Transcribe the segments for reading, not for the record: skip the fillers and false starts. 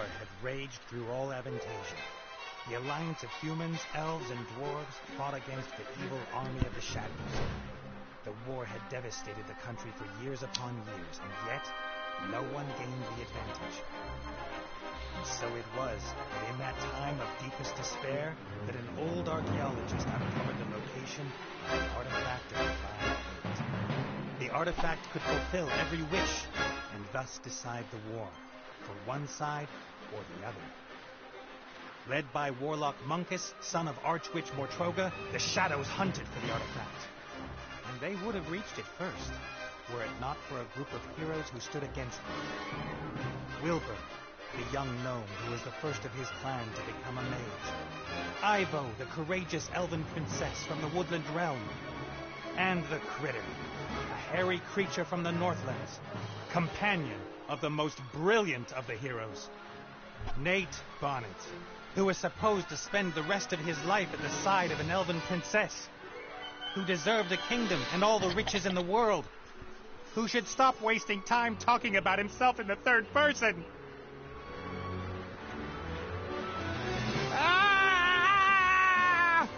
war had raged through all Avantasia. The alliance of humans, elves, and dwarves fought against the evil army of the shadows. The war had devastated the country for years upon years, and yet no one gained the advantage. And so it was that in that time of deepest despair that an old archaeologist uncovered the location of an artifact of divine aid. The artifact could fulfill every wish, and thus decide the war, for one side or the other. Led by Warlock Munkus, son of Archwitch Mortroga, the Shadows hunted for the artifact. And they would have reached it first, were it not for a group of heroes who stood against them. Wilbur, the young gnome who was the first of his clan to become a mage. Ivo, the courageous elven princess from the woodland realm. And the Critter, a hairy creature from the Northlands, companion of the most brilliant of the heroes, Nate Bonnet, who was supposed to spend the rest of his life at the side of an elven princess, who deserved a kingdom and all the riches in the world, who should stop wasting time talking about himself in the third person. Ah!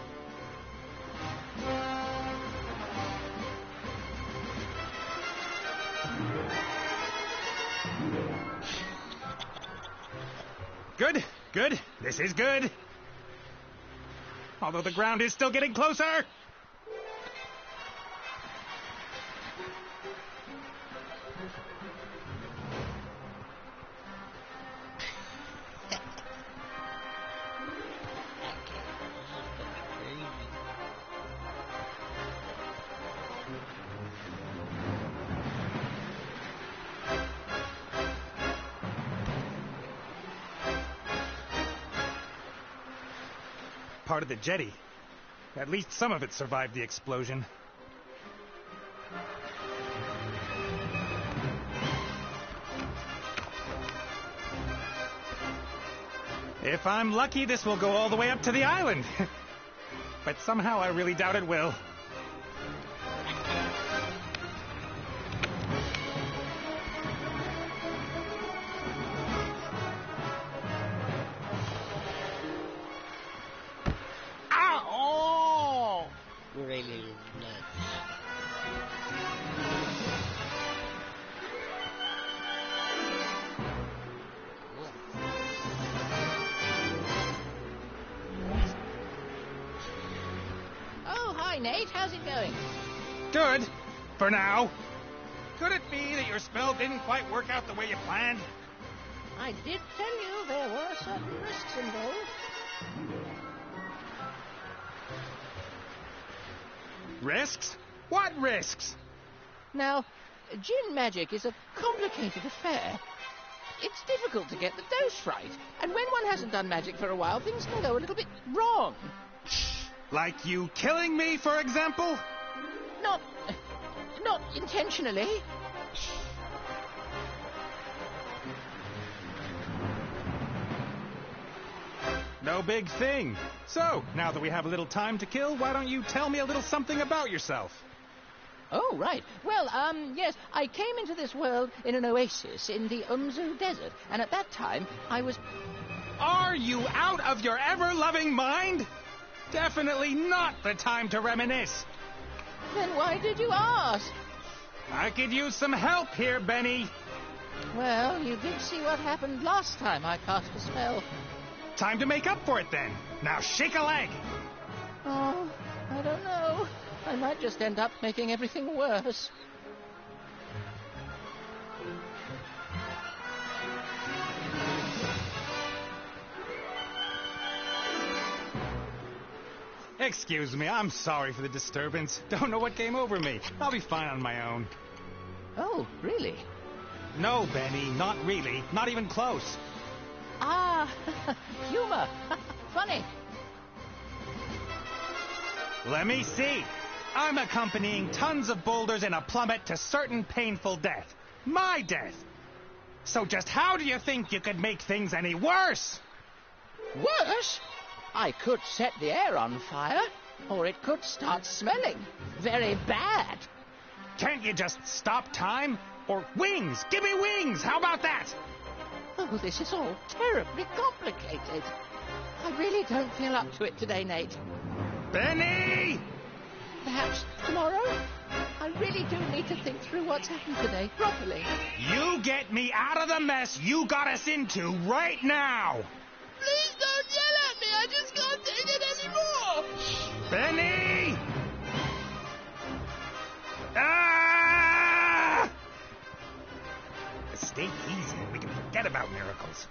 Good, good. This is good. Although the ground is still getting closer. Part of the jetty. At least some of it survived the explosion. If I'm lucky, this will go all the way up to the island. But somehow I really doubt it will. Nate, how's it going? Good, for now. Could it be that your spell didn't quite work out the way you planned? I did tell you there were certain risks involved. Risks? What risks? Now, Djinn magic is a complicated affair. It's difficult to get the dose right, and when one hasn't done magic for a while, things can go a little bit wrong. Like you killing me, for example? Not intentionally. No big thing. So, now that we have a little time to kill, why don't you tell me a little something about yourself? Oh, right. Well, yes, I came into this world in an oasis in the Umzu Desert, and at that time, I was... Are you out of your ever-loving mind? Definitely not the time to reminisce. Then why did you ask? I could use some help here, Benny. Well, you did see what happened last time I cast a spell. Time to make up for it, then. Now shake a leg. Oh, I don't know. I might just end up making everything worse. Excuse me, I'm sorry for the disturbance. Don't know what came over me. I'll be fine on my own. Oh, really? No, Benny, not really. Not even close. Ah, humor. Funny. Let me see. I'm accompanying tons of boulders in a plummet to certain painful death. My death. So just how do you think you could make things any worse? Worse? I could set the air on fire, or it could start smelling very bad. Can't you just stop time? Or wings! Give me wings! How about that? Oh, Oh, this is all terribly complicated. I really don't feel up to it today, Nate. Benny! Perhaps tomorrow? I really do need to think through what's happened today properly. You get me out of the mess you got us into right now! Please don't yell at me. I just can't take it anymore. Benny! Ah! Stay easy and we can forget about miracles.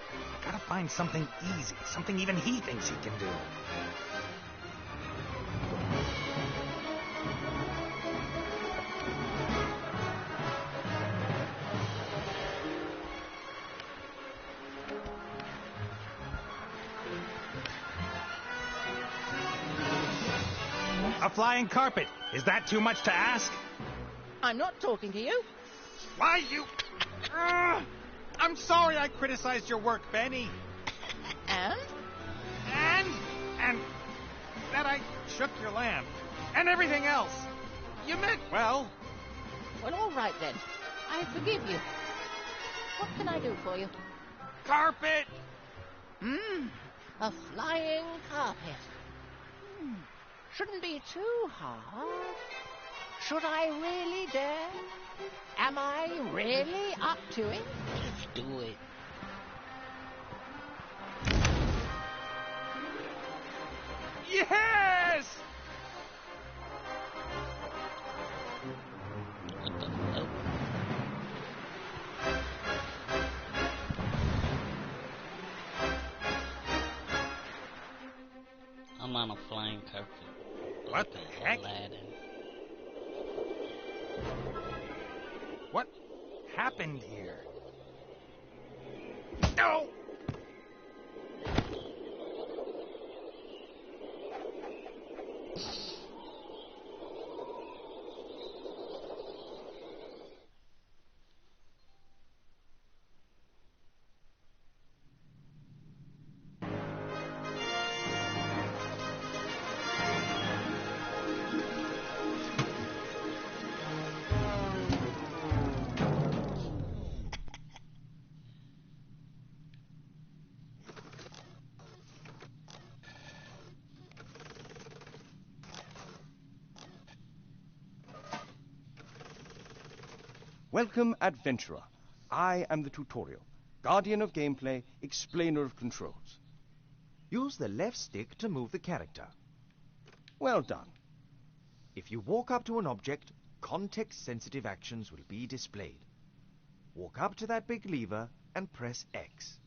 Gotta find something easy, something even he thinks he can do. A flying carpet. Is that too much to ask? I'm not talking to you. Why, you... I'm sorry I criticized your work, Benny. And? And that I shook your lamp. And everything else. You meant well. Well, all right then. I forgive you. What can I do for you? Carpet! A flying carpet. Shouldn't be too hard. Should I really dare? Am I really up to it? Let's do it. Yes! I'm on a flying carpet. What the heck? Aladdin. What happened here? No! Welcome, adventurer. I am the tutorial, guardian of gameplay, explainer of controls. Use the left stick to move the character. Well done. If you walk up to an object, context-sensitive actions will be displayed. Walk up to that big lever and press X.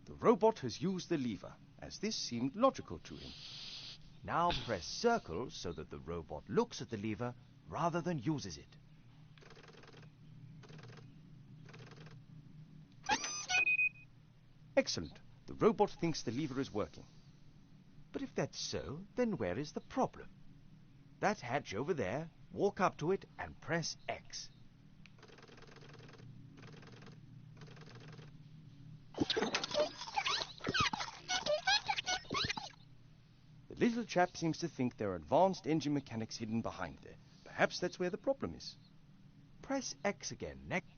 The robot has used the lever, as this seemed logical to him. Now press circle so that the robot looks at the lever rather than uses it. Excellent. The robot thinks the lever is working. But if that's so, then where is the problem? That hatch over there, walk up to it and press X. The little chap seems to think there are advanced engine mechanics hidden behind there. Perhaps that's where the problem is. Press X again next.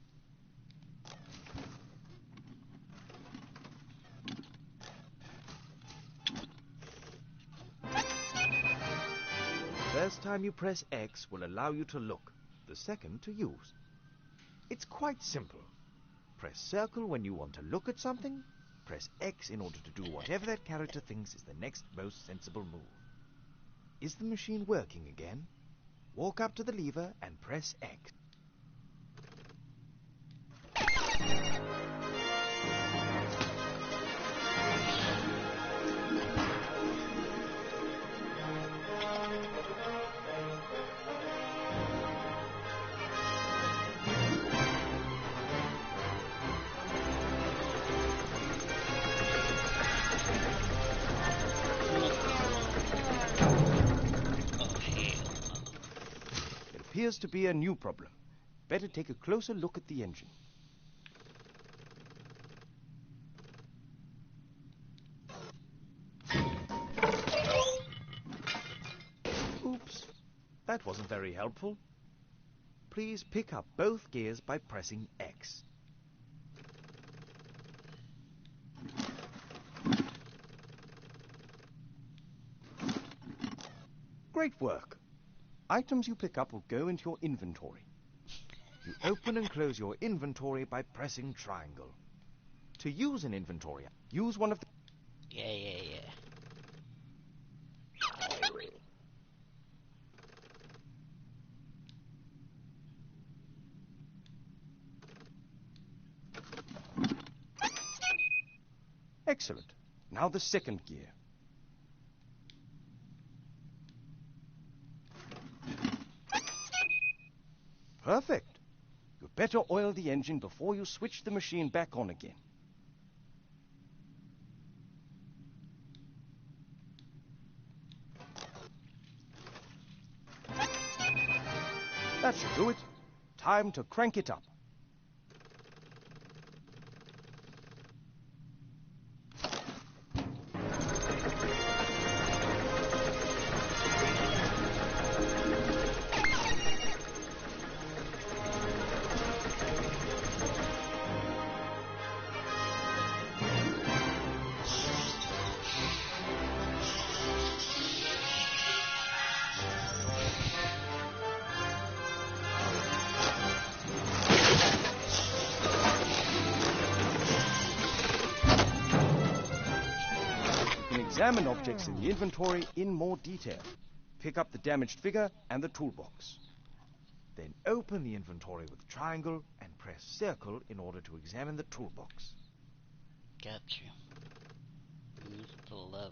The first time you press X will allow you to look, the second to use. It's quite simple. Press circle when you want to look at something, press X in order to do whatever that character thinks is the next most sensible move. Is the machine working again? Walk up to the lever and press X. Appears to be a new problem. Better take a closer look at the engine. That wasn't very helpful. Please pick up both gears by pressing X. Great work. Items you pick up will go into your inventory. You open and close your inventory by pressing triangle. To use an inventory, Use one of the... Yeah. Excellent. Now the second gear. Perfect. You better oil the engine before you switch the machine back on again. That should do it. Time to crank it up. Examine objects in the inventory in more detail. Pick up the damaged figure and the toolbox. Then open the inventory with triangle and press circle in order to examine the toolbox. Got you. Use the lever.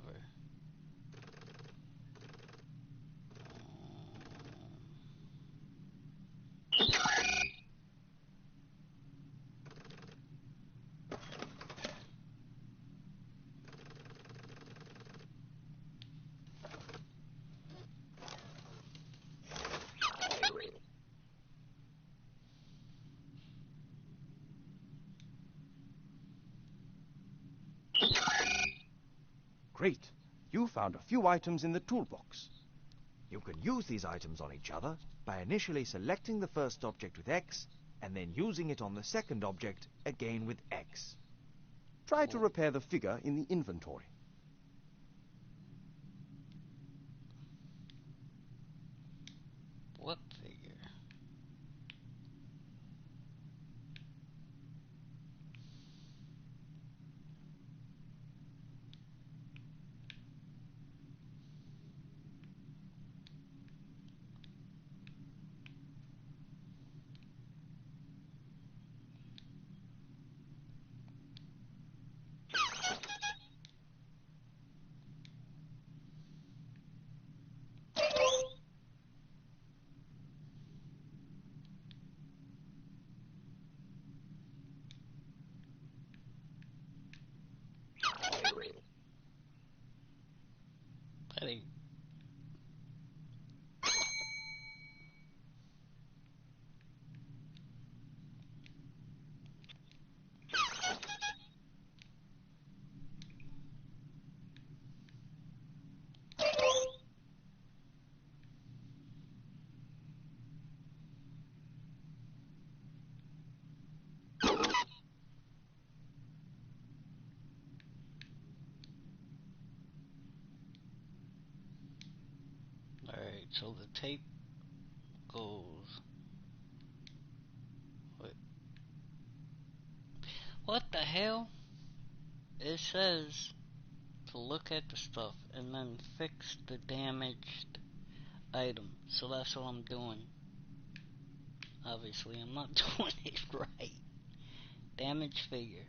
Great. You found a few items in the toolbox. You can use these items on each other by initially selecting the first object with X and then using it on the second object again with X. Try to repair the figure in the inventory. What figure? Petty. Alright, so the tape goes. Wait. What the hell? It says to look at the stuff and then fix the damaged item. So that's what I'm doing. Obviously, I'm not doing it right. Damaged figure.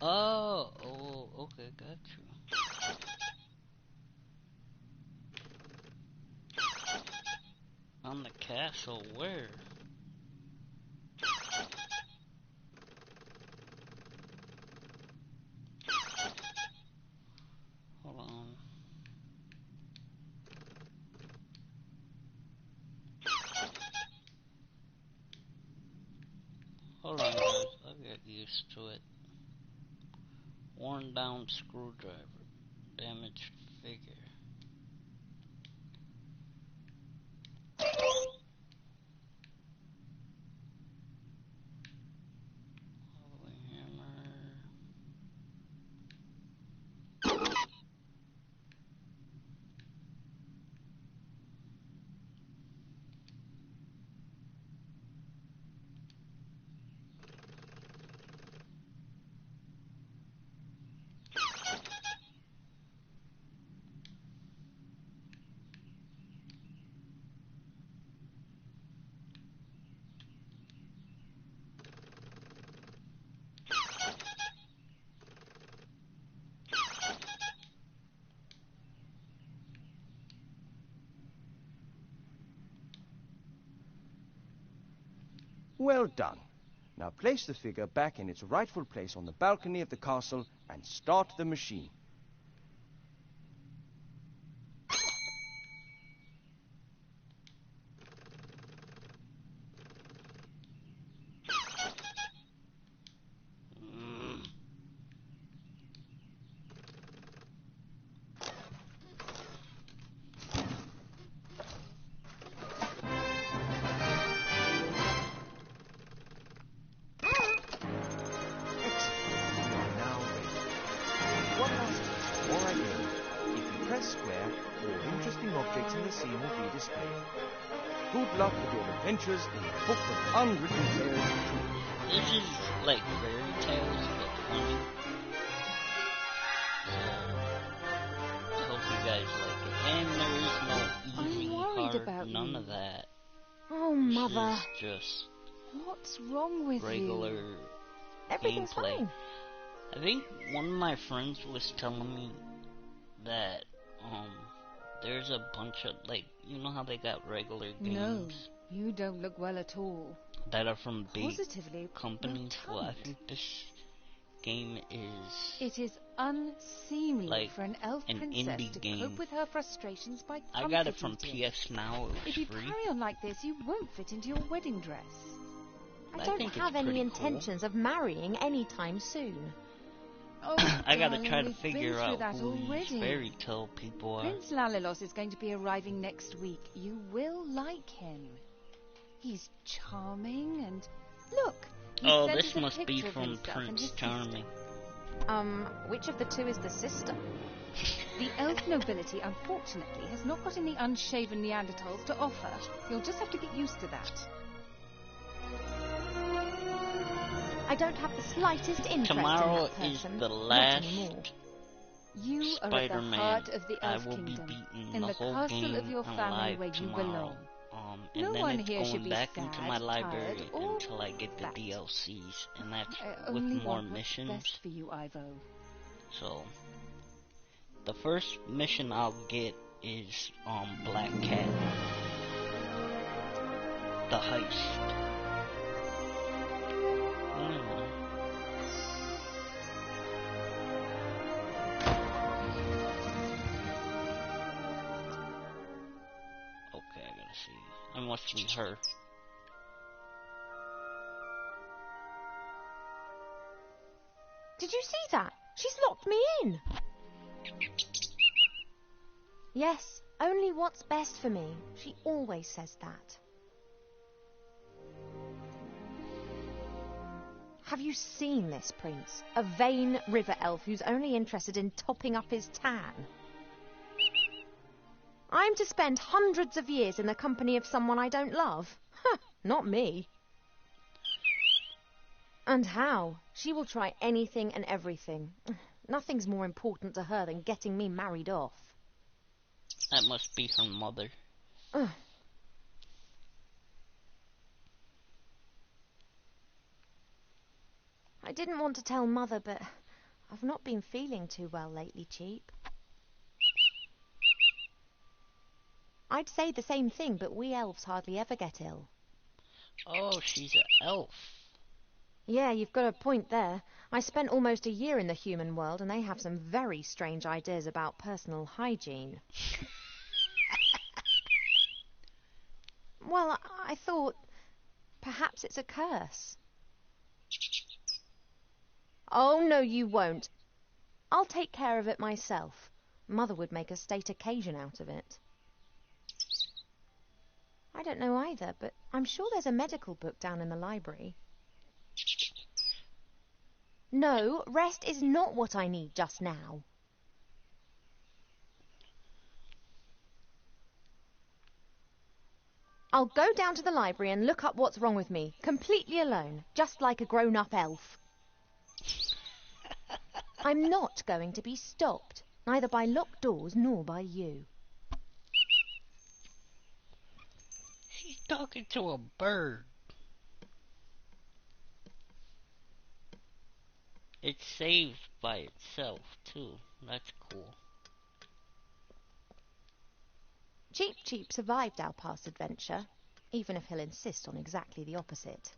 Oh, okay, got you. On the castle, where? Hold on. Hold on, guys. I'll get used to it. Worn down screwdriver. Damaged figure. Well done. Now place the figure back in its rightful place on the balcony of the castle and start the machine. Square, all interesting objects in the scene will be displayed. Good luck with your adventures in the Book of Unwritten Tales 2. This is like fairy tales, but funny. So, I hope you guys like it. And there is no easy, I'm worried hard, about none you. of that. Oh, Mother. This is just What's wrong with regular you? Everything's gameplay. fine. I think one of my friends was telling me that there's a bunch of, like, you know how they got regular games No, you don't look well at all. that are from big Positively companies? Well, I rotund. think this game is It is unseemly like for an elf an princess indie to game. cope with her frustrations by I got it from comfort eating. PS Now. It If you was free. carry on like this, you won't fit into your wedding dress. I I don't think it's have any pretty cool. intentions of marrying anytime soon. Oh, I gotta darling, try to we've figure been out through that who these already. fairy tale people are. Prince Lalilos is going to be arriving next week. You will like him. He's charming and... Look! he Oh, sent this us a must be picture of from himself and Prince his sister. Charming. Which of the two is the sister? The elf nobility, unfortunately, has not got any unshaven Neanderthals to offer. You'll just have to get used to that. I don't have the slightest interest Tomorrow in that is person. the Not last anymore. You are at the Spider-Man. heart of the I elf will kingdom, be beating in the the whole castle game of your family alive where you tomorrow. belong. And No then one it's here should going be back into my sad, library tired, or until I get the fat. DLCs, and that's I with only more want what's missions. best for you, Ivo. So, the first mission I'll get is Black Cat, the heist. Anyway. Okay, I gotta see. I must be her. Did you see that? She's locked me in. Yes, only what's best for me. She always says that. Have you seen this, Prince? A vain river elf who's only interested in topping up his tan. I'm to spend hundreds of years in the company of someone I don't love? Huh, not me. And how? She will try anything and everything. Nothing's more important to her than getting me married off. That must be her mother. Ugh. I didn't want to tell Mother, but I've not been feeling too well lately, Cheap. I'd say the same thing, but we elves hardly ever get ill. Oh, she's an elf. Yeah, you've got a point there. I spent almost a year in the human world, and they have some very strange ideas about personal hygiene. Well, I thought perhaps it's a curse. Oh, no, you won't. I'll take care of it myself. Mother would make a state occasion out of it. I don't know either, but I'm sure there's a medical book down in the library. No, rest is not what I need just now. I'll go down to the library and look up what's wrong with me, completely alone, just like a grown-up elf. I'm not going to be stopped, neither by locked doors nor by you. She's talking to a bird. It's saved by itself, too. That's cool. Cheap Cheap survived our past adventure, even if he'll insist on exactly the opposite.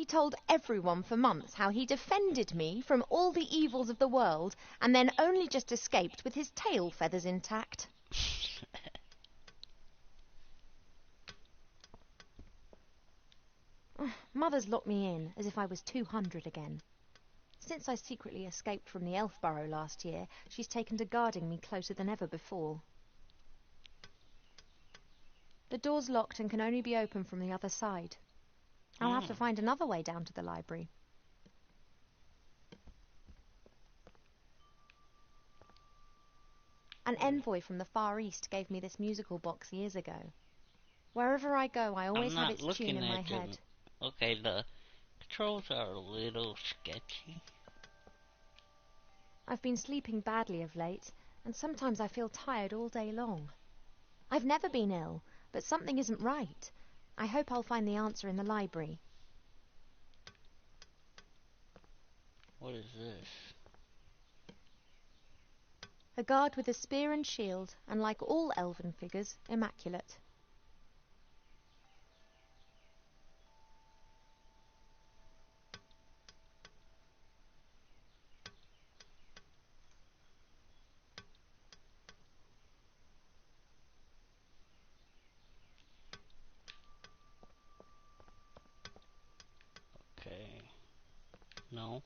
He told everyone for months how he defended me from all the evils of the world and then only just escaped with his tail feathers intact. Mother's locked me in as if I was 200 again. Since I secretly escaped from the elf burrow last year, she's taken to guarding me closer than ever before. The door's locked and can only be opened from the other side. I'll have to find another way down to the library. An envoy from the Far East gave me this musical box years ago. Wherever I go, I always have its tune in my head. Okay, the controls are a little sketchy. I've been sleeping badly of late, and sometimes I feel tired all day long. I've never been ill, but something isn't right. I hope I'll find the answer in the library. What is this? A guard with a spear and shield, and like all elven figures, immaculate. Okay. No.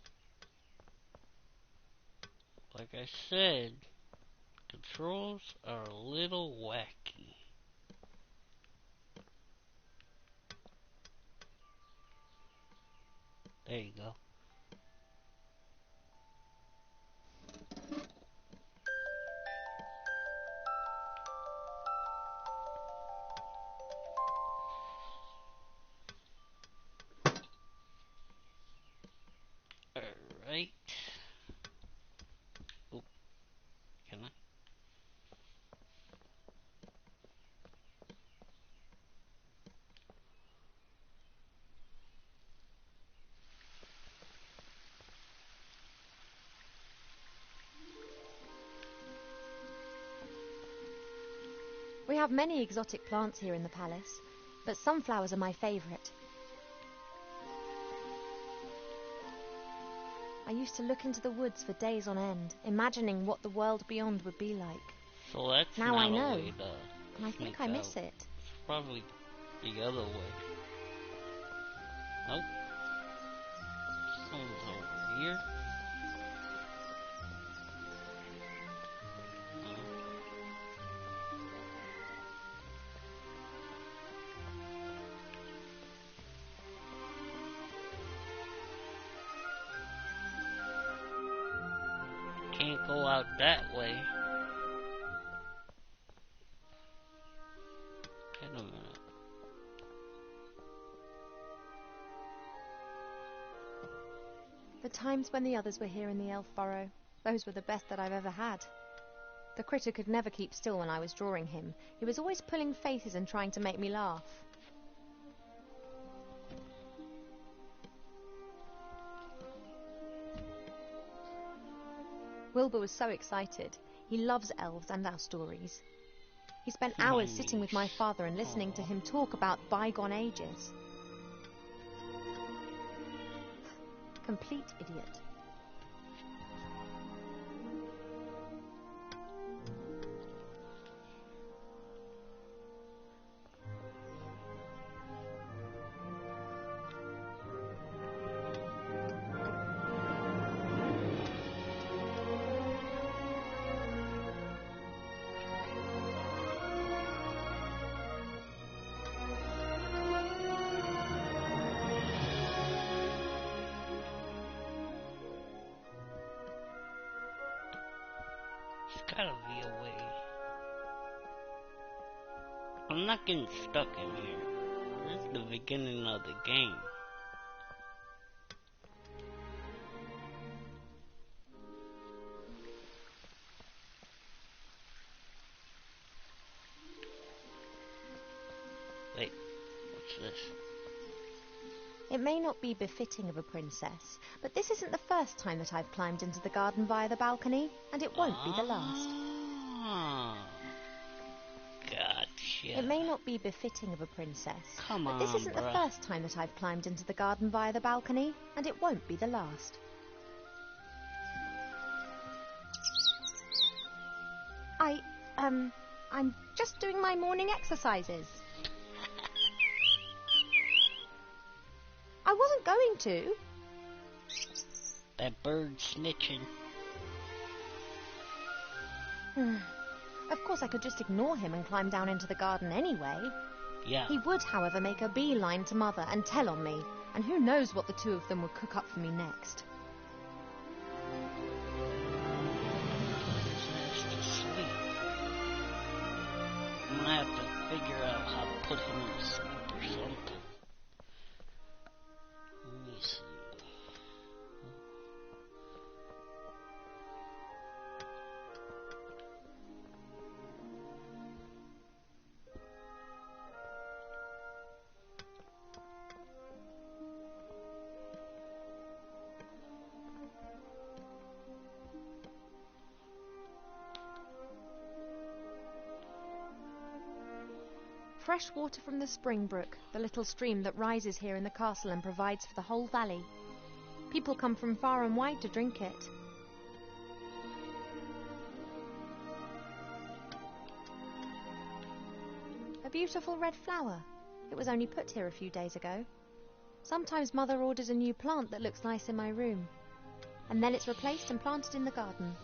Like I said, controls are a little wacky. There you go. Alright. Oh, can I? We have many exotic plants here in the palace, but sunflowers are my favourite. I used to look into the woods for days on end, imagining what the world beyond would be like. So that's Now not I know, a way to and I think sneak I miss out. it. It's probably the other way. Nope. Someone's over here. Can't go out that way. Wait a minute. The times when the others were here in the elf burrow, those were the best that I've ever had. The critter could never keep still when I was drawing him. He was always pulling faces and trying to make me laugh. Wilbur was so excited. He loves elves and our stories. He spent hours sitting with my father and listening to him talk about bygone ages. Complete idiot. There's gotta be a way. I'm not getting stuck in here. This is the beginning of the game. Wait, what's this? It may not be befitting of a princess, but this isn't the first time that I've climbed into the garden via the balcony, and it won't be the last. Gotcha. shit. It may not be befitting of a princess, Come but this on, isn't bruh. the first time that I've climbed into the garden via the balcony, and it won't be the last. I'm just doing my morning exercises. I wasn't going to. That bird snitching. Of course, I could just ignore him and climb down into the garden anyway. Yeah. He would, however, make a beeline to Mother and tell on me, and who knows what the two of them would cook up for me next. I'm gonna have to figure out how to put him to sleep or something. Let me see. Fresh water from the spring brook, the little stream that rises here in the castle and provides for the whole valley. People come from far and wide to drink it. A beautiful red flower. It was only put here a few days ago. Sometimes Mother orders a new plant that looks nice in my room, and then it's replaced and planted in the garden.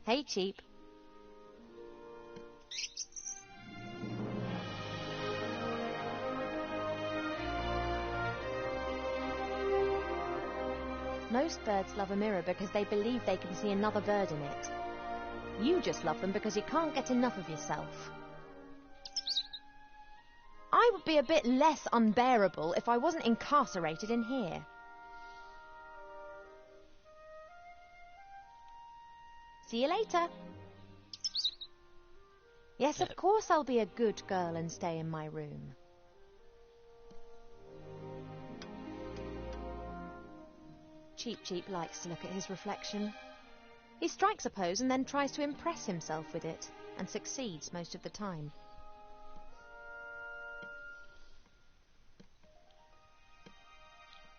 Hey, Cheap. Most birds love a mirror because they believe they can see another bird in it. You just love them because you can't get enough of yourself. I would be a bit less unbearable if I wasn't incarcerated in here. See you later. Yes, of course I'll be a good girl and stay in my room. Cheap Cheap likes to look at his reflection. He strikes a pose and then tries to impress himself with it, and succeeds most of the time.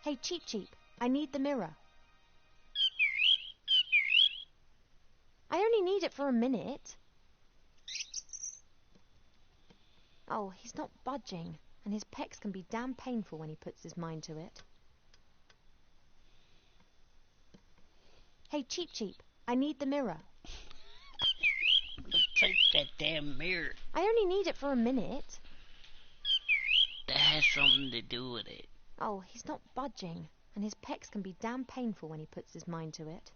Hey, Cheap Cheap, I need the mirror. I only need it for a minute. Oh, he's not budging, and his pecs can be damn painful when he puts his mind to it. Hey, Cheap Cheap, I need the mirror. Take that damn mirror. I only need it for a minute. That has something to do with it. Oh, he's not budging, and his pecs can be damn painful when he puts his mind to it.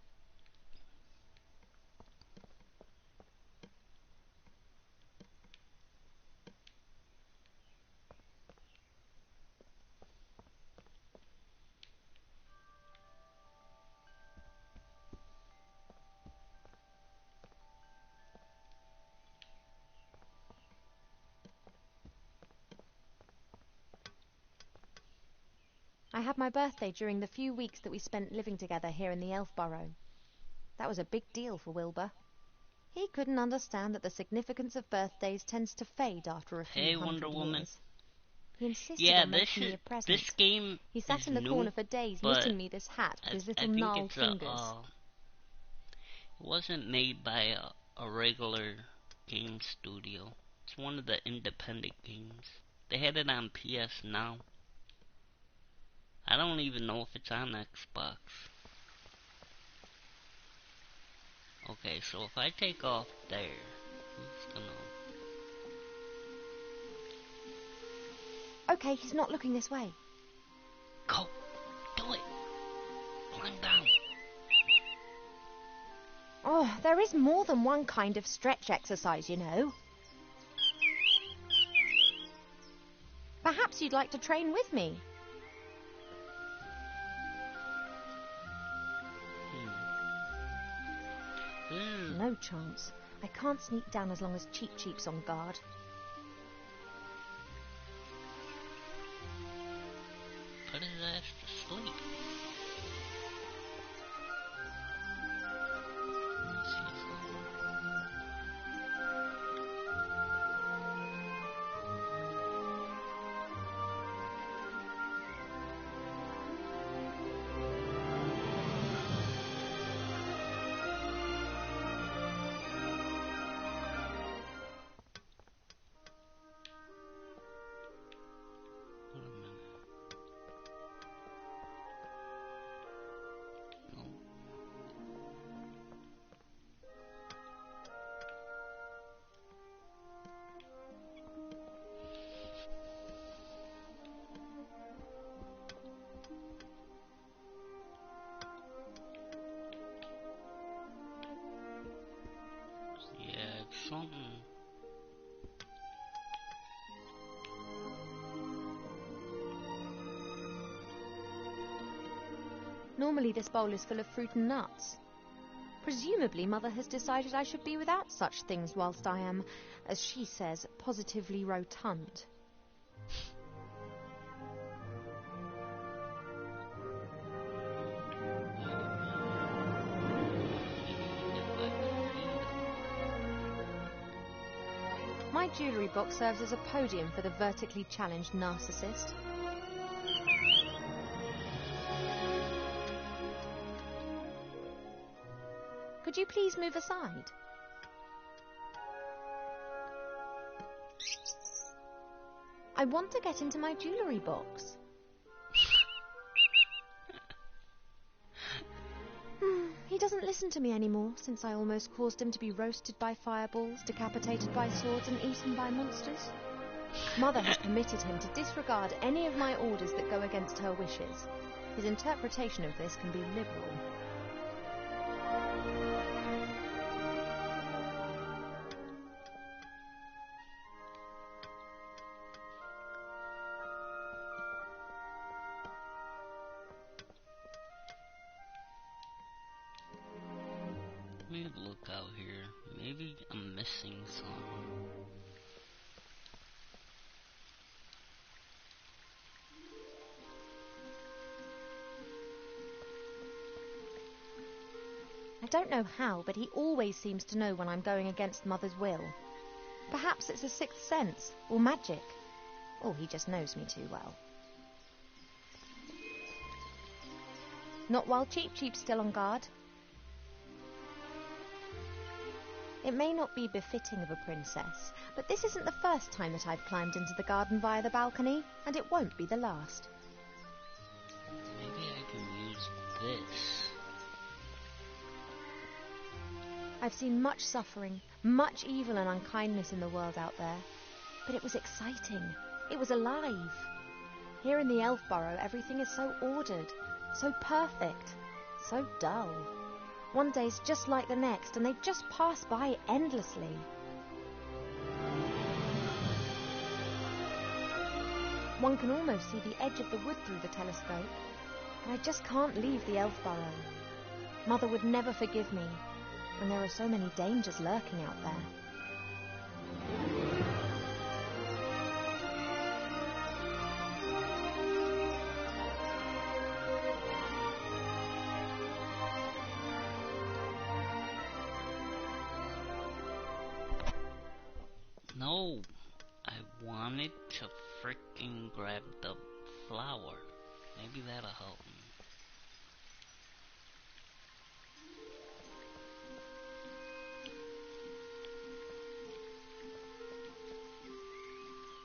I had my birthday during the few weeks that we spent living together here in the Elf Burrow. That was a big deal for Wilbur. He couldn't understand that the significance of birthdays tends to fade after a few hundred Wonder Woman. years. He insisted Yeah, on making me a present. this game He sat is in the new, corner for days knitting me this hat with his little gnarled fingers. It wasn't made by a regular game studio. It's one of the independent games. They had it on PS Now. I don't even know if it's on Xbox. Okay, so if I take off there, he's gonna... Okay, he's not looking this way. Go! Do it! Climb down! Oh, there is more than one kind of stretch exercise, you know. Perhaps you'd like to train with me. No chance. I can't sneak down as long as Cheep Cheep's on guard. Put his ass to sleep. Something. Normally this bowl is full of fruit and nuts. Presumably Mother has decided I should be without such things whilst I am, as she says, positively rotund. My jewellery box serves as a podium for the vertically challenged narcissist. Could you please move aside? I want to get into my jewellery box. He doesn't listen to me anymore, since I almost caused him to be roasted by fireballs, decapitated by swords, and eaten by monsters. Mother has permitted him to disregard any of my orders that go against her wishes. His interpretation of this can be liberal. Let me look out here. Maybe I'm missing something. I don't know how, but he always seems to know when I'm going against Mother's will. Perhaps it's a sixth sense, or magic. Or he just knows me too well. Not while Cheep Cheep's still on guard. It may not be befitting of a princess, but this isn't the first time that I've climbed into the garden via the balcony, and it won't be the last. Maybe I can use this. I've seen much suffering, much evil and unkindness in the world out there, but it was exciting. It was alive. Here in the Elf Burrow, everything is so ordered, so perfect, so dull. One day's just like the next, and they just pass by endlessly. One can almost see the edge of the wood through the telescope, and I just can't leave the Elf Burrow. Mother would never forgive me, and there are so many dangers lurking out there. No, I wanted to freaking grab the flower. Maybe that'll help me.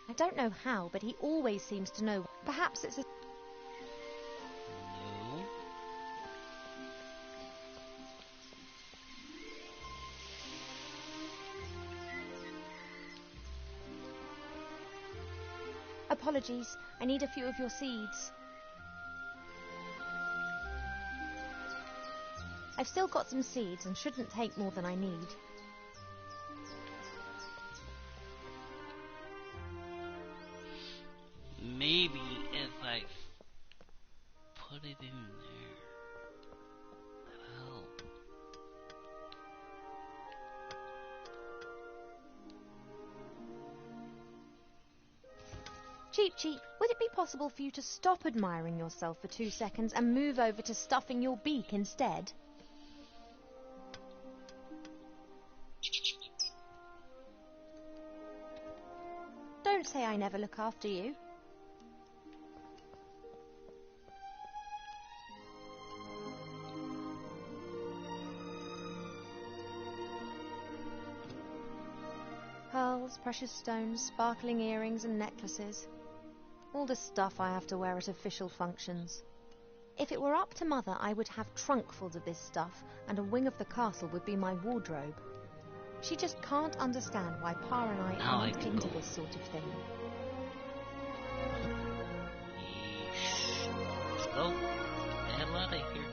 I don't know how, but he always seems to know. Perhaps it's a... No. Apologies, I need a few of your seeds. I've still got some seeds and shouldn't take more than I need. Maybe if I put it in there, that'll help. Cheep Cheep, would it be possible for you to stop admiring yourself for 2 seconds and move over to stuffing your beak instead? Don't say I never look after you. Pearls, precious stones, sparkling earrings and necklaces. All the stuff I have to wear at official functions. If it were up to Mother, I would have trunkfuls of this stuff, and a wing of the castle would be my wardrobe. She just can't understand why Pa and I aren't into this sort of thing. Yeesh. Let's go. Get the hell out of here.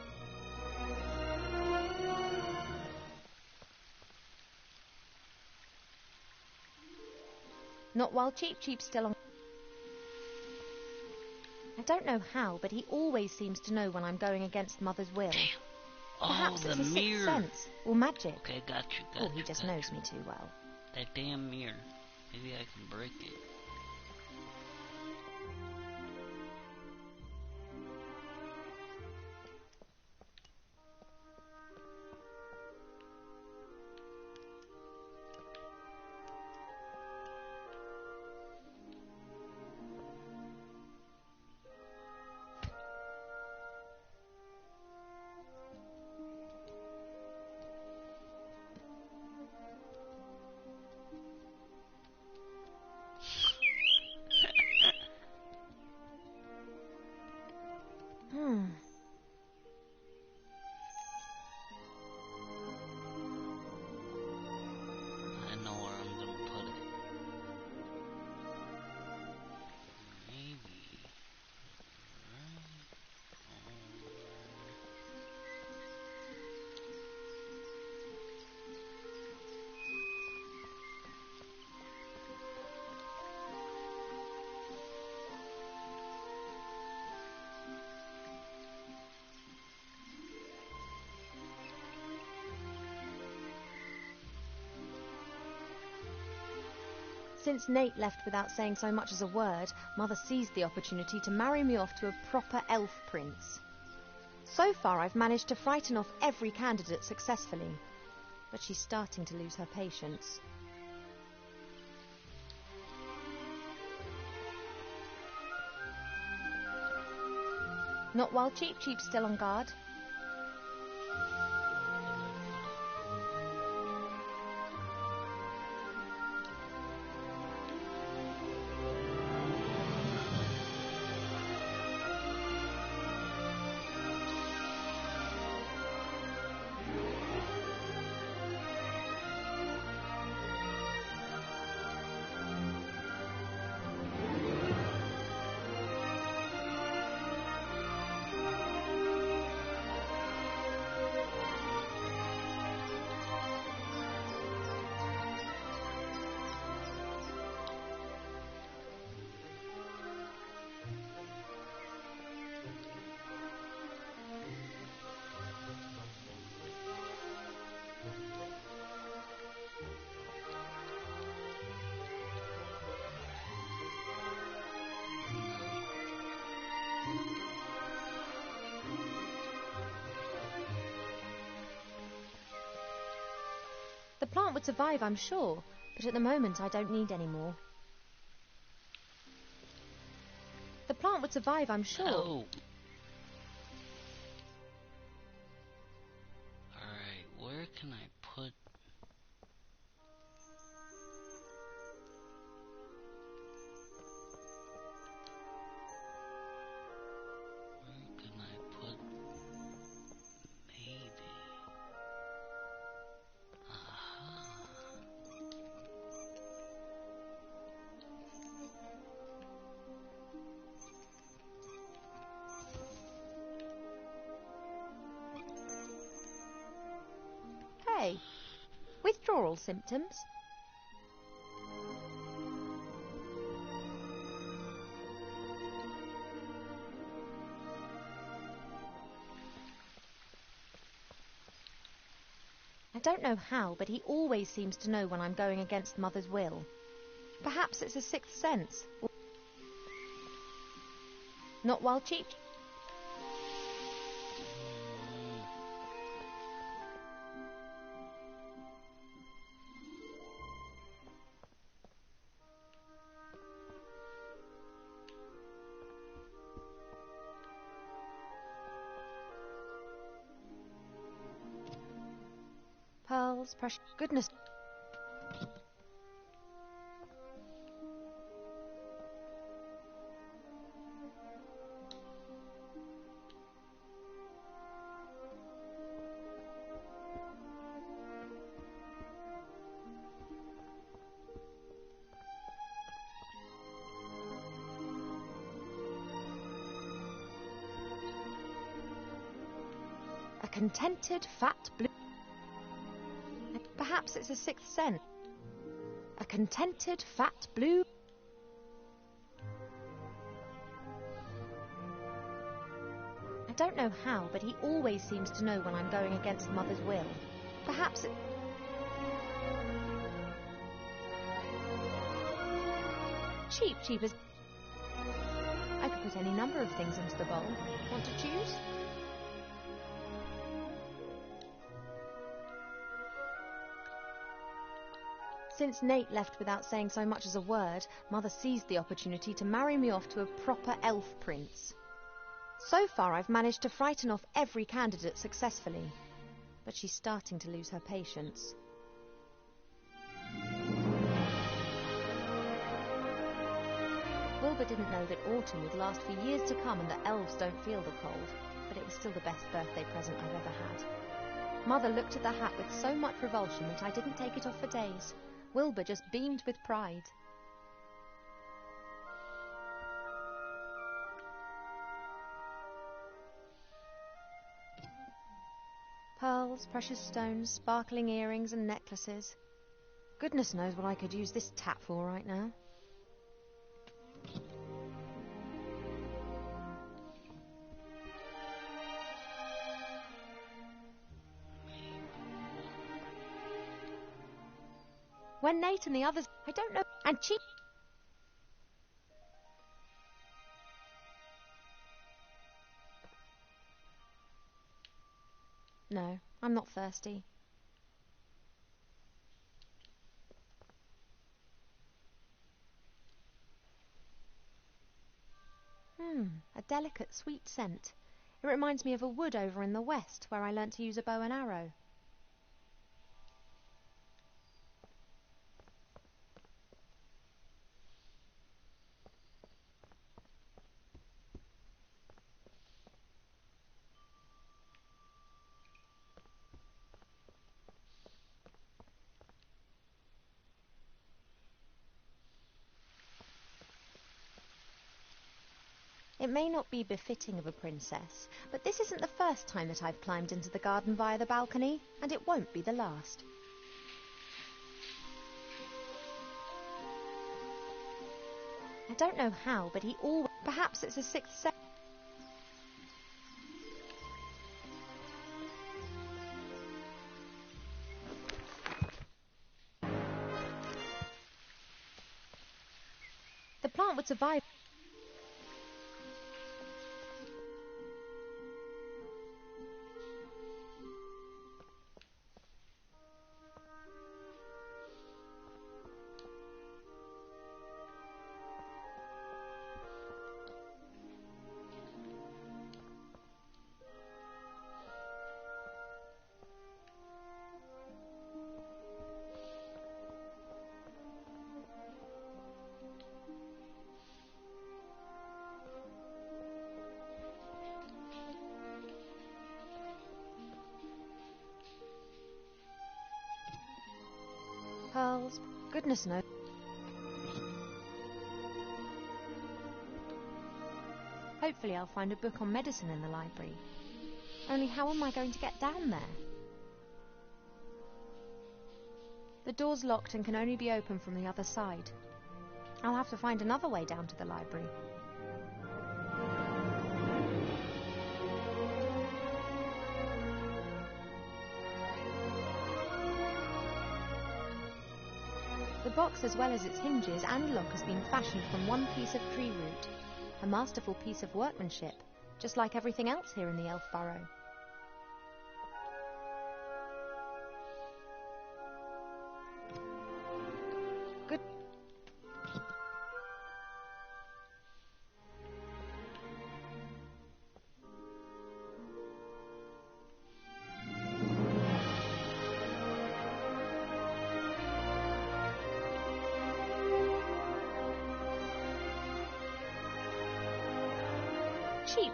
Not while Cheep Cheep's still on. I don't know how, but he always seems to know when I'm going against Mother's will. Damn. Perhaps Oh, it's the a mirror. sixth sense, or magic. Okay, got you. Or he just knows me too well. That damn mirror. Maybe I can break it. I know where I'm gonna put it. Maybe right over. Since Nate left without saying so much as a word, Mother seized the opportunity to marry me off to a proper elf prince. So far I've managed to frighten off every candidate successfully, but she's starting to lose her patience. Not while Cheep Cheep's still on guard. The plant would survive, I'm sure, but at the moment I don't need any more. The plant would survive, I'm sure. Oh. Alright, where can I put... Where can I put... Maybe... Aha. Withdrawal symptoms? I don't know how, but he always seems to know when I'm going against Mother's will. Perhaps it's a sixth sense. Not while cheap. Pearls, precious goodness. A contented, fat blue. Perhaps it's a sixth sense. A contented, fat blue. I don't know how, but he always seems to know when I'm going against Mother's will. Perhaps it... Cheap as... I could put any number of things into the bowl. Want to choose? Since Nate left without saying so much as a word, Mother seized the opportunity to marry me off to a proper elf prince. So far I've managed to frighten off every candidate successfully, but she's starting to lose her patience. Wilbur didn't know that autumn would last for years to come and that elves don't feel the cold, but it was still the best birthday present I've ever had. Mother looked at the hat with so much revulsion that I didn't take it off for days. Wilbur just beamed with pride. Pearls, precious stones, sparkling earrings and necklaces. Goodness knows what I could use this tap for right now. When Nate and the others... I don't know... And cheap... No, I'm not thirsty. A delicate, sweet scent. It reminds me of a wood over in the west where I learnt to use a bow and arrow. It may not be befitting of a princess, but this isn't the first time that I've climbed into the garden via the balcony, and it won't be the last. I don't know how, but he always... Perhaps it's a sixth sense. The plant would survive. Pearls, goodness knows. Hopefully I'll find a book on medicine in the library. Only how am I going to get down there? The door's locked and can only be opened from the other side. I'll have to find another way down to the library. The box, as well as its hinges and lock, has been fashioned from one piece of tree root. A masterful piece of workmanship, just like everything else here in the Elf Burrow. Good.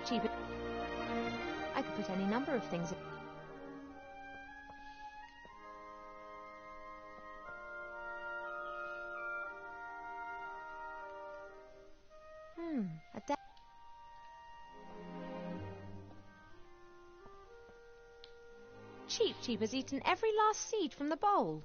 Cheap. I could put any number of things. A Cheap has eaten every last seed from the bowl.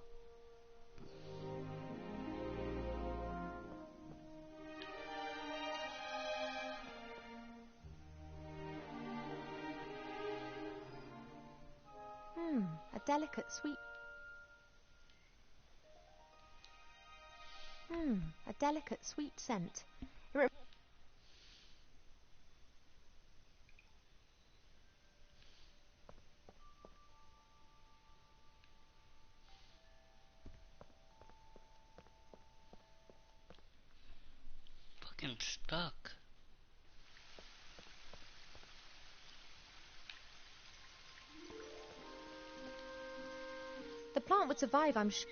A delicate, sweet... a delicate, sweet scent. Fucking stuck. The plant would survive, I'm sure.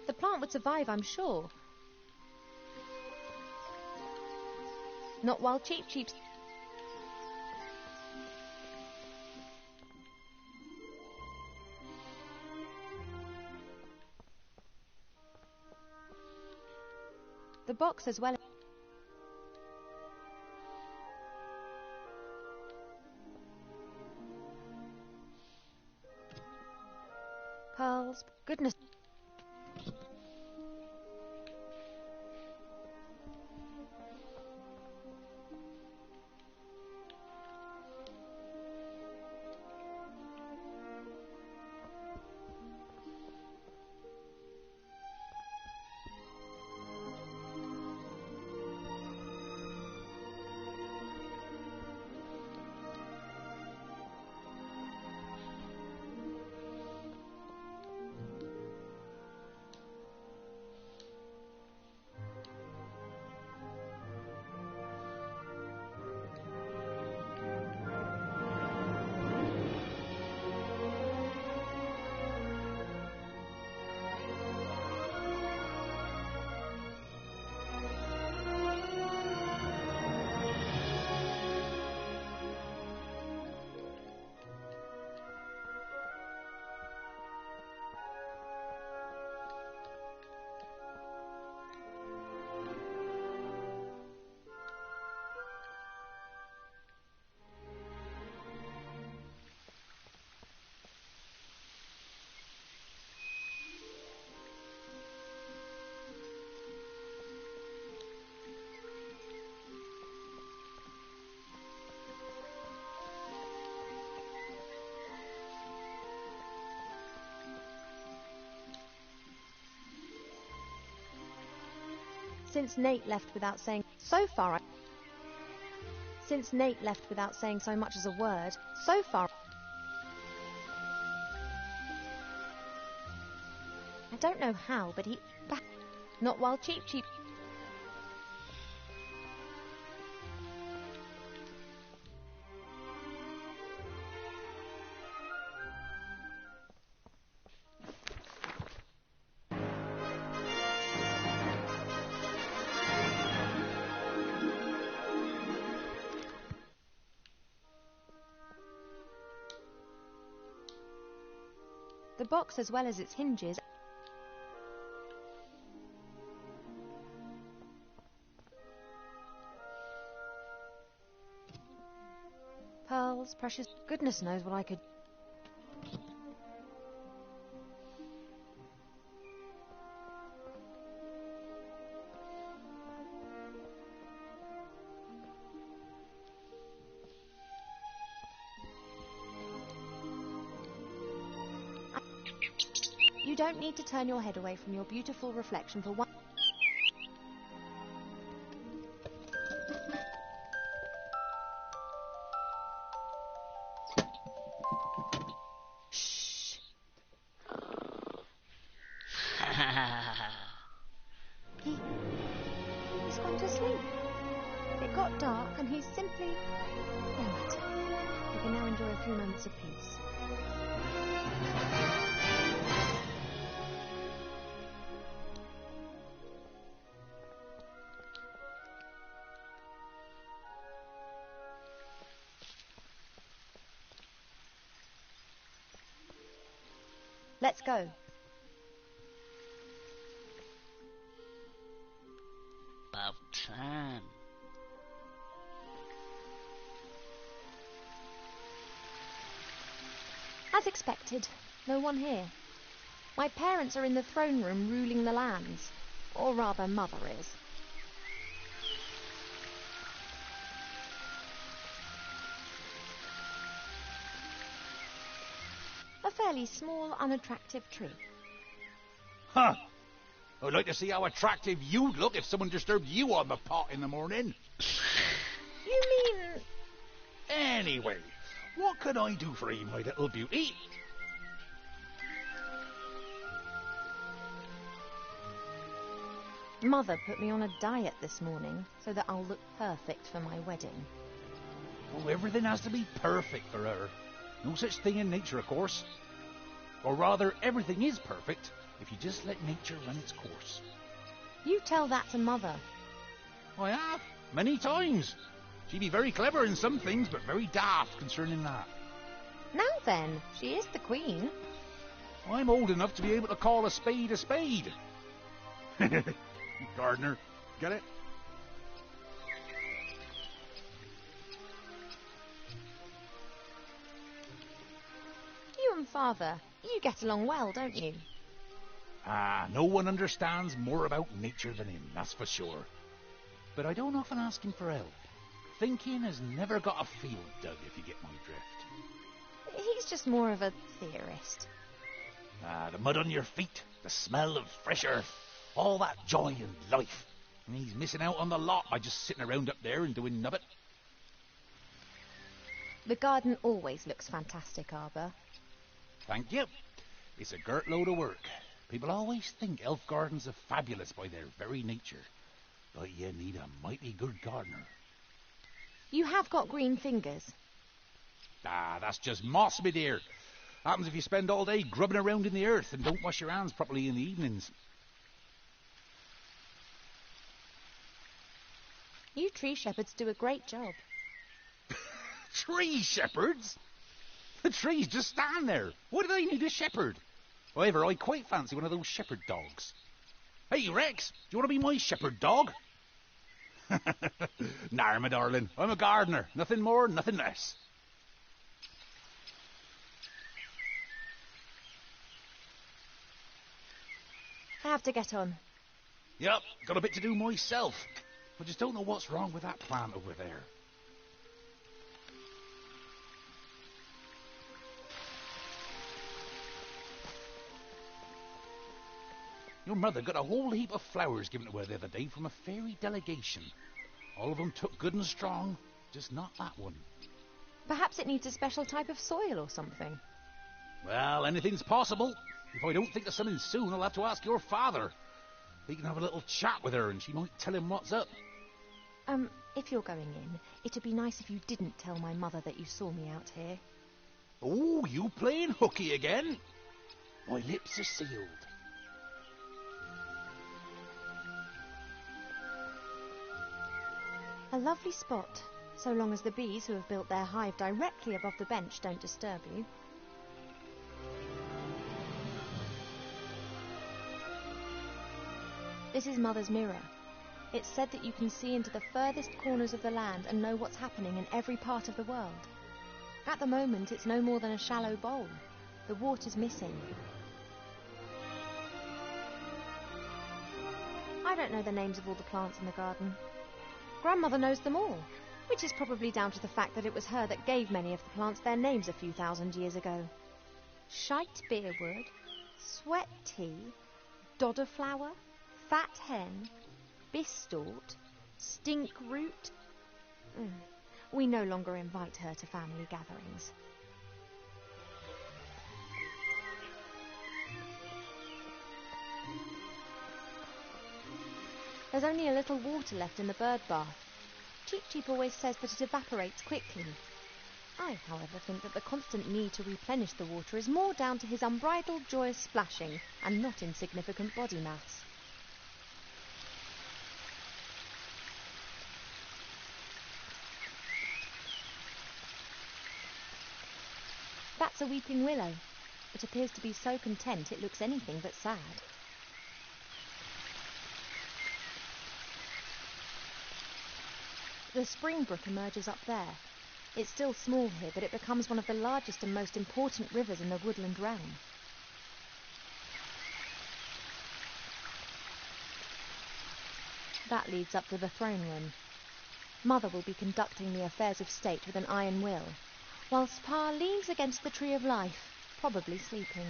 The plant would survive, I'm sure. Not while Cheap. The box, as well as... Pearls, goodness. Since Nate left without saying so much as a word, so far I don't know how, but he... Not while Cheap. The box, as well as its hinges... Pearls, precious... Goodness knows what I could... You don't need to turn your head away from your beautiful reflection for one... Shh. He's gone to sleep. It got dark and he's simply... No matter. We can now enjoy a few moments of peace. Let's go. About time. As expected, no one here. My parents are in the throne room ruling the lands. Or rather, Mother is. A fairly small, unattractive tree. Huh. I'd like to see how attractive you'd look if someone disturbed you on the pot in the morning. You mean... Anyway, what can I do for you, my little beauty? Mother put me on a diet this morning so that I'll look perfect for my wedding. Oh, everything has to be perfect for her. No such thing in nature, of course. Or rather, everything is perfect if you just let nature run its course. You tell that to Mother. I have, many times. She'd be very clever in some things, but very daft concerning that. Now then, she is the Queen. I'm old enough to be able to call a spade a spade. Gardener, get it? You and Father, you get along well, don't you? Ah, no one understands more about nature than him, that's for sure. But I don't often ask him for help. Thinking has never got a field dug, if you get my drift. He's just more of a theorist. Ah, the mud on your feet, the smell of fresh earth, all that joy and life. And he's missing out on the lot by just sitting around up there and doing nubbit. The garden always looks fantastic, Arbor. Thank you. It's a girt load of work. People always think elf gardens are fabulous by their very nature. But you need a mighty good gardener. You have got green fingers. Ah, that's just moss, my dear. Happens if you spend all day grubbing around in the earth and don't wash your hands properly in the evenings. You tree shepherds do a great job. Tree shepherds? The trees just stand there. Why do they need a shepherd? However, I quite fancy one of those shepherd dogs. Hey, Rex, do you want to be my shepherd dog? Nah, my darling, I'm a gardener. Nothing more, nothing less. I have to get on. Yep, got a bit to do myself. I just don't know what's wrong with that plant over there. Your mother got a whole heap of flowers given to her the other day from a fairy delegation. All of them took good and strong, just not that one. Perhaps it needs a special type of soil or something. Well, anything's possible. If I don't think of something soon, I'll have to ask your father. He can have a little chat with her and she might tell him what's up. If you're going in, it'd be nice if you didn't tell my mother that you saw me out here. Oh, you playing hooky again? My lips are sealed. A lovely spot, so long as the bees who have built their hive directly above the bench don't disturb you. This is Mother's mirror. It's said that you can see into the furthest corners of the land and know what's happening in every part of the world. At the moment, it's no more than a shallow bowl. The water's missing. I don't know the names of all the plants in the garden. Grandmother knows them all, which is probably down to the fact that it was her that gave many of the plants their names a few thousand years ago. Shite beerwood, Sweat tea, dodder flower, fat hen, bistort, stink root. We no longer invite her to family gatherings. There's only a little water left in the bird bath. Cheep Cheep always says that it evaporates quickly. I, however, think that the constant need to replenish the water is more down to his unbridled joyous splashing and not insignificant body mass. That's a weeping willow. It appears to be so content it looks anything but sad. The spring brook emerges up there. It's still small here, but it becomes one of the largest and most important rivers in the woodland realm. That leads up to the throne room. Mother will be conducting the affairs of state with an iron will, whilst Pa leans against the tree of life, probably sleeping.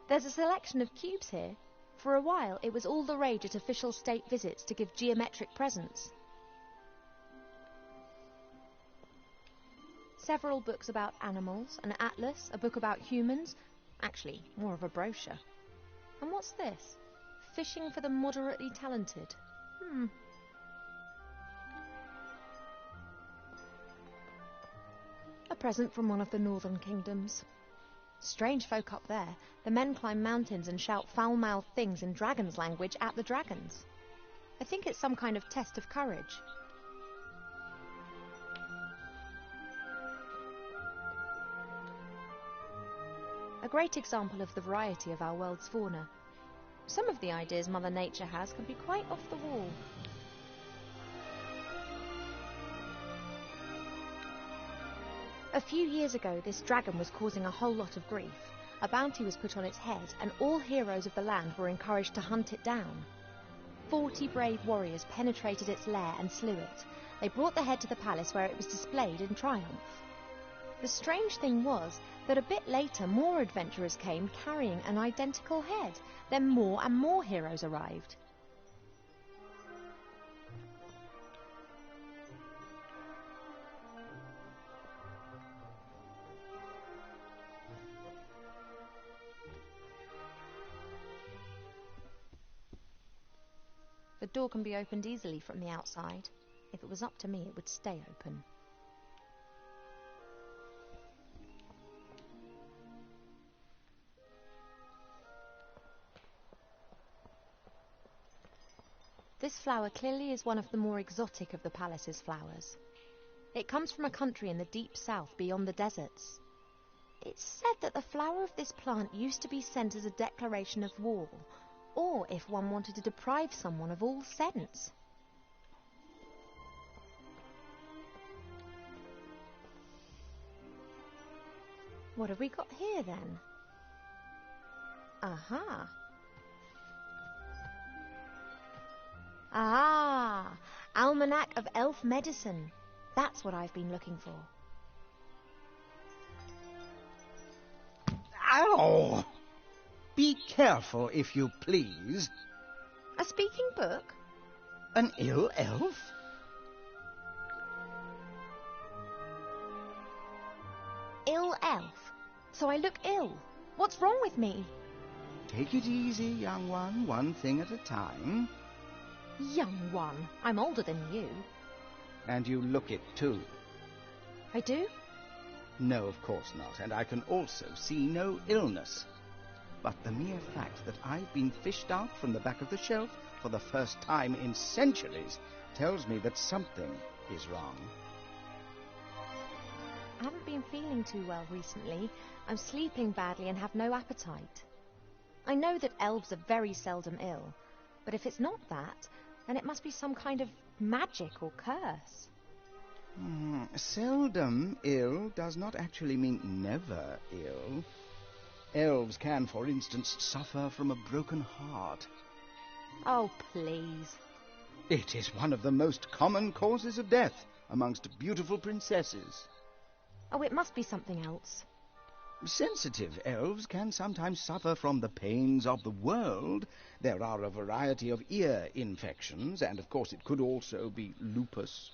There's a selection of cubes here. For a while, it was all the rage at official state visits to give geometric presents. Several books about animals, an atlas, a book about humans. Actually, more of a brochure. And what's this? Fishing for the moderately talented. A present from one of the northern kingdoms. Strange folk up there. The men climb mountains and shout foul-mouthed things in dragon's language at the dragons. I think it's some kind of test of courage. A great example of the variety of our world's fauna. Some of the ideas Mother Nature has can be quite off the wall. A few years ago, this dragon was causing a whole lot of grief. A bounty was put on its head, and all heroes of the land were encouraged to hunt it down. 40 brave warriors penetrated its lair and slew it. They brought the head to the palace where it was displayed in triumph. The strange thing was that a bit later more adventurers came carrying an identical head. Then more and more heroes arrived. The door can be opened easily from the outside. If it was up to me, it would stay open. This flower clearly is one of the more exotic of the palace's flowers. It comes from a country in the deep south beyond the deserts. It's said that the flower of this plant used to be sent as a declaration of war, or if one wanted to deprive someone of all sense. What have we got here then? Aha! Ah! Almanac of Elf Medicine. That's what I've been looking for. Ow! Be careful, if you please. A speaking book? An ill elf? Ill elf? So I look ill. What's wrong with me? Take it easy, young one thing at a time. Young one? I'm older than you. And you look it, too. I do? No, of course not, and I can also see no illness. But the mere fact that I've been fished out from the back of the shelf for the first time in centuries tells me that something is wrong. I haven't been feeling too well recently. I'm sleeping badly and have no appetite. I know that elves are very seldom ill, but if it's not that, then it must be some kind of magic or curse. Seldom ill does not actually mean never ill. Elves can, for instance, suffer from a broken heart. Oh, please. It is one of the most common causes of death amongst beautiful princesses. Oh, it must be something else. Sensitive elves can sometimes suffer from the pains of the world. There are a variety of ear infections, and of course it could also be lupus.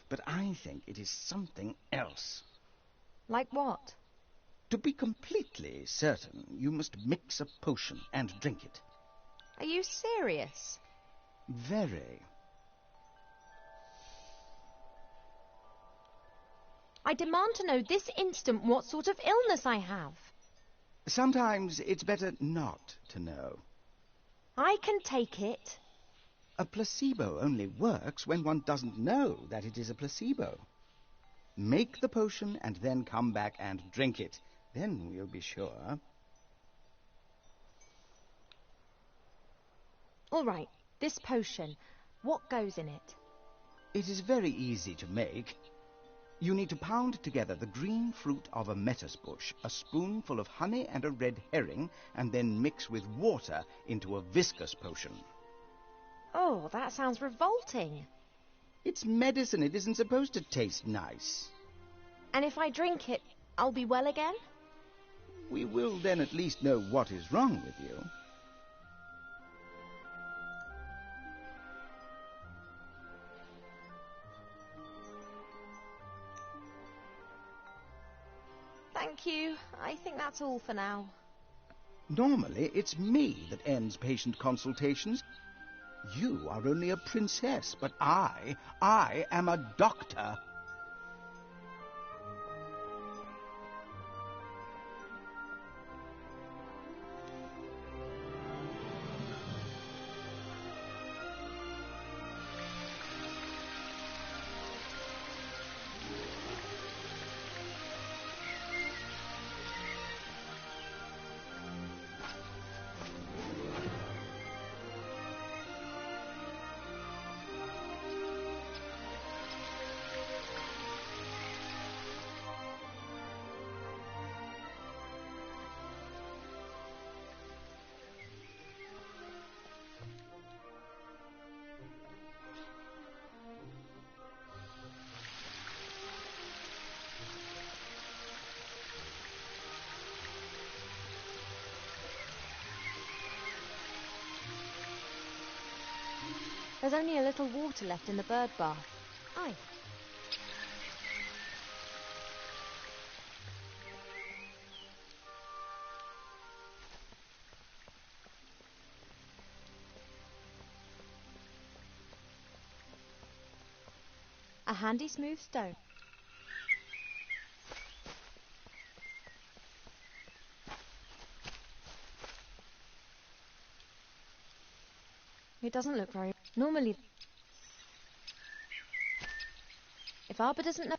But I think it is something else. Like what? To be completely certain, you must mix a potion and drink it. Are you serious? Very. I demand to know this instant what sort of illness I have. Sometimes it's better not to know. I can take it. A placebo only works when one doesn't know that it is a placebo. Make the potion and then come back and drink it. Then we'll be sure. All right, this potion. What goes in it? It is very easy to make. You need to pound together the green fruit of a metis bush, a spoonful of honey and a red herring, and then mix with water into a viscous potion. Oh, that sounds revolting. It's medicine. It isn't supposed to taste nice. And if I drink it, I'll be well again? We will then at least know what is wrong with you. Thank you. I think that's all for now. Normally, it's me that ends patient consultations. You are only a princess, but I am a doctor. There's only a little water left in the bird bath. Aye. A handy smooth stone. It doesn't look very... Normally... If Arbor doesn't know...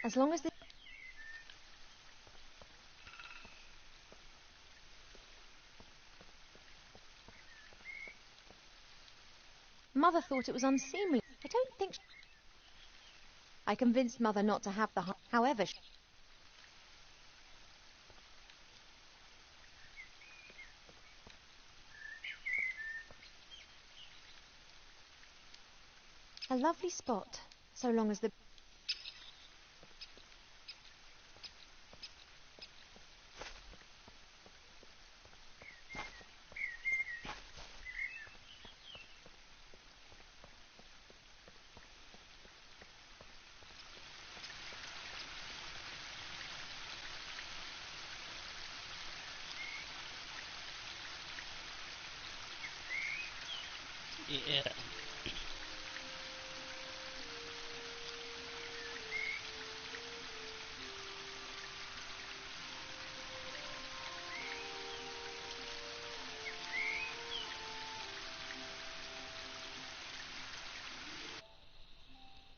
As long as the... Mother thought it was unseemly. I don't think... I convinced Mother not to have the... However... A lovely spot, so long as the... Yeah.